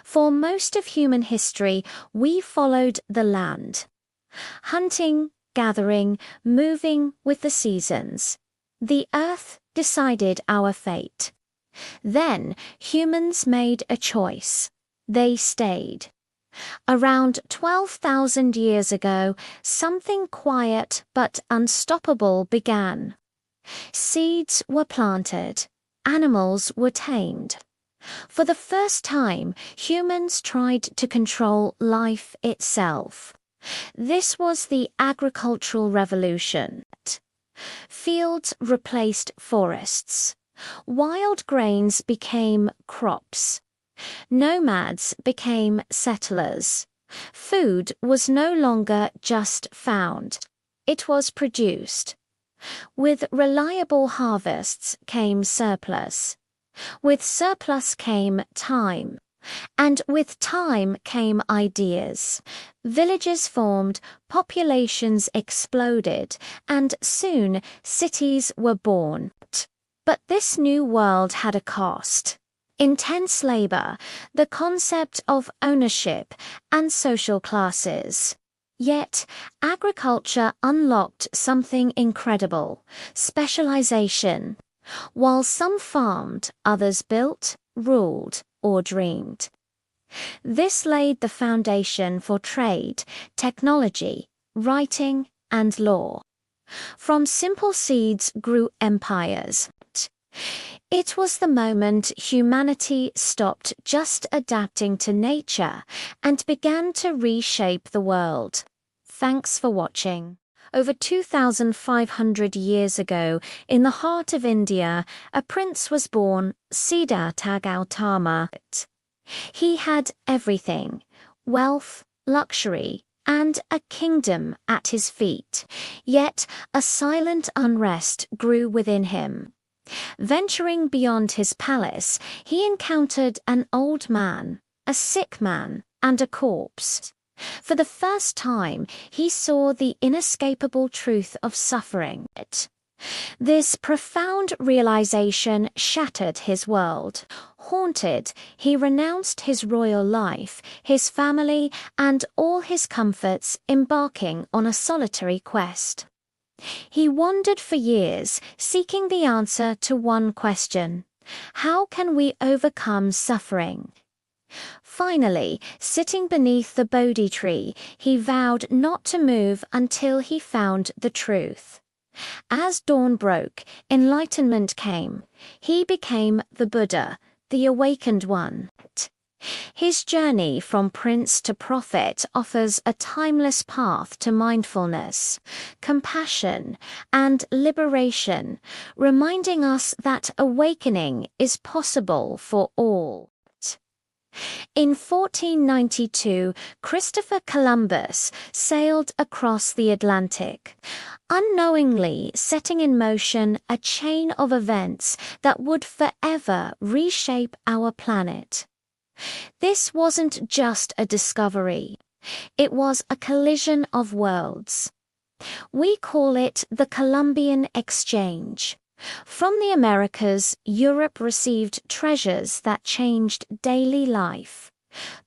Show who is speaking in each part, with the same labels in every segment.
Speaker 1: For most of human history, we followed the land. Hunting, gathering, moving with the seasons. The earth decided our fate. Then humans made a choice. They stayed. Around 12,000 years ago, something quiet but unstoppable began. Seeds were planted. Animals were tamed. For the first time, humans tried to control life itself. This was the agricultural revolution. Fields replaced forests. Wild grains became crops. Nomads became settlers. Food was no longer just found. It was produced. With reliable harvests came surplus. With surplus came time. And with time came ideas. Villages formed, populations exploded, and soon cities were born. But this new world had a cost. Intense labor, the concept of ownership, and social classes. Yet, agriculture unlocked something incredible: specialization. While some farmed, others built, ruled, or dreamed. This laid the foundation for trade, technology, writing, and law. From simple seeds grew empires. It was the moment humanity stopped just adapting to nature and began to reshape the world. Thanks for watching. Over 2,500 years ago, in the heart of India, a prince was born, Siddhartha Gautama. He had everything: wealth, luxury, and a kingdom at his feet. Yet a silent unrest grew within him. Venturing beyond his palace, he encountered an old man, a sick man, and a corpse. For the first time, he saw the inescapable truth of suffering. This profound realization shattered his world. Haunted, he renounced his royal life, his family, and all his comforts, embarking on a solitary quest. He wandered for years, seeking the answer to one question: how can we overcome suffering? Finally, sitting beneath the Bodhi tree, he vowed not to move until he found the truth. As dawn broke, enlightenment came. He became the Buddha, the awakened one. His journey from prince to prophet offers a timeless path to mindfulness, compassion, and liberation, reminding us that awakening is possible for all. In 1492, Christopher Columbus sailed across the Atlantic, unknowingly setting in motion a chain of events that would forever reshape our planet. This wasn't just a discovery. It was a collision of worlds. We call it the Columbian Exchange. From the Americas, Europe received treasures that changed daily life.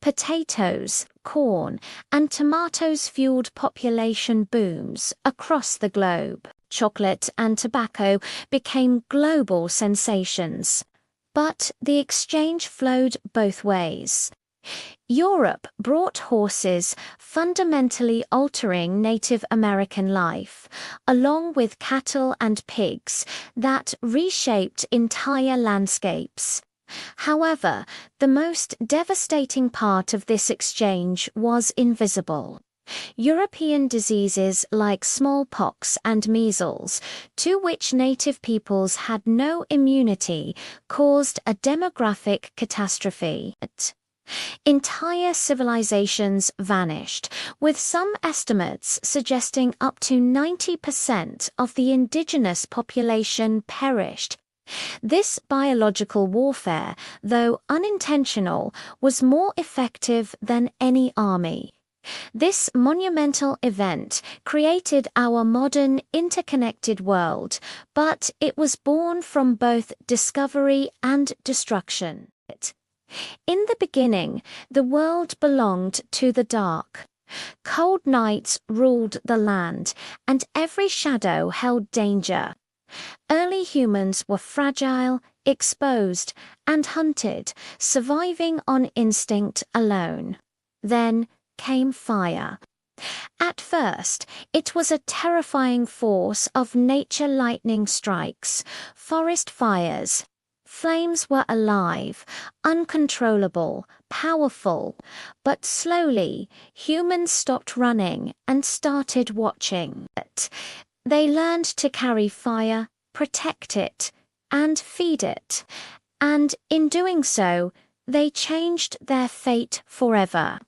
Speaker 1: Potatoes, corn, and tomatoes fueled population booms across the globe. Chocolate and tobacco became global sensations. But the exchange flowed both ways. Europe brought horses, fundamentally altering Native American life, along with cattle and pigs that reshaped entire landscapes. However, the most devastating part of this exchange was invisible. European diseases like smallpox and measles, to which native peoples had no immunity, caused a demographic catastrophe. Entire civilizations vanished, with some estimates suggesting up to 90% of the indigenous population perished. This biological warfare, though unintentional, was more effective than any army. This monumental event created our modern interconnected world, but it was born from both discovery and destruction. In the beginning, the world belonged to the dark. Cold nights ruled the land, and every shadow held danger. Early humans were fragile, exposed, and hunted, surviving on instinct alone. Then came fire. At first, it was a terrifying force of nature. Lightning strikes, forest fires. Flames were alive, uncontrollable, powerful, but slowly humans stopped running and started watching it. They learned to carry fire, protect it, and feed it, and in doing so, they changed their fate forever.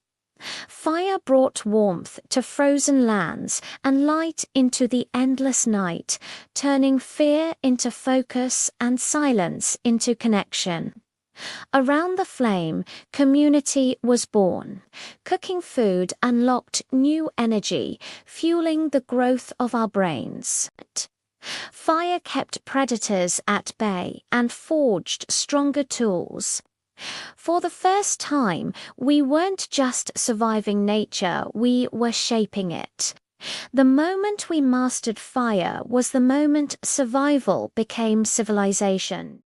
Speaker 1: Fire brought warmth to frozen lands and light into the endless night, turning fear into focus and silence into connection. Around the flame, community was born. Cooking food unlocked new energy, fueling the growth of our brains. Fire kept predators at bay and forged stronger tools. For the first time, we weren't just surviving nature, we were shaping it. The moment we mastered fire was the moment survival became civilization.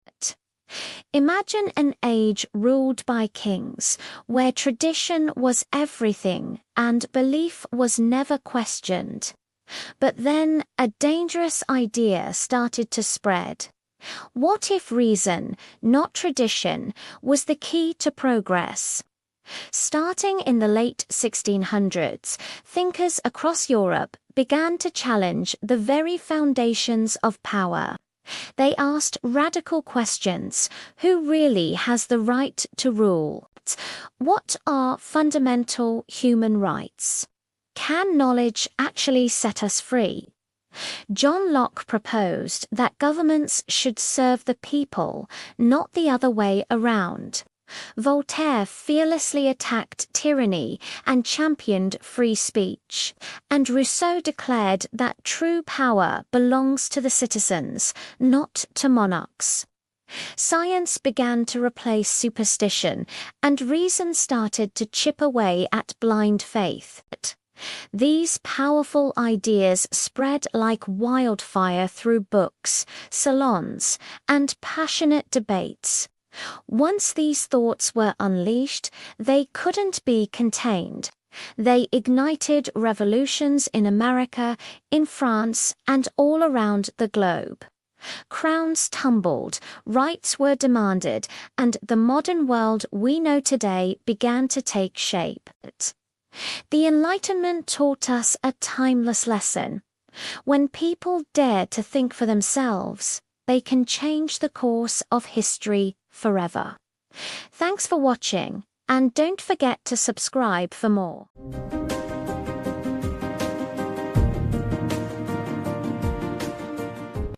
Speaker 1: Imagine an age ruled by kings, where tradition was everything and belief was never questioned. But then a dangerous idea started to spread. What if reason, not tradition, was the key to progress? Starting in the late 1600s, thinkers across Europe began to challenge the very foundations of power. They asked radical questions. Who really has the right to rule? What are fundamental human rights? Can knowledge actually set us free? John Locke proposed that governments should serve the people, not the other way around. Voltaire fearlessly attacked tyranny and championed free speech, and Rousseau declared that true power belongs to the citizens, not to monarchs. Science began to replace superstition, and reason started to chip away at blind faith. These powerful ideas spread like wildfire through books, salons, and passionate debates. Once these thoughts were unleashed, they couldn't be contained. They ignited revolutions in America, in France, and all around the globe. Crowns tumbled, rights were demanded, and the modern world we know today began to take shape. The Enlightenment taught us a timeless lesson. When people dare to think for themselves, they can change the course of history forever. Thanks for watching, and don't forget to subscribe for more.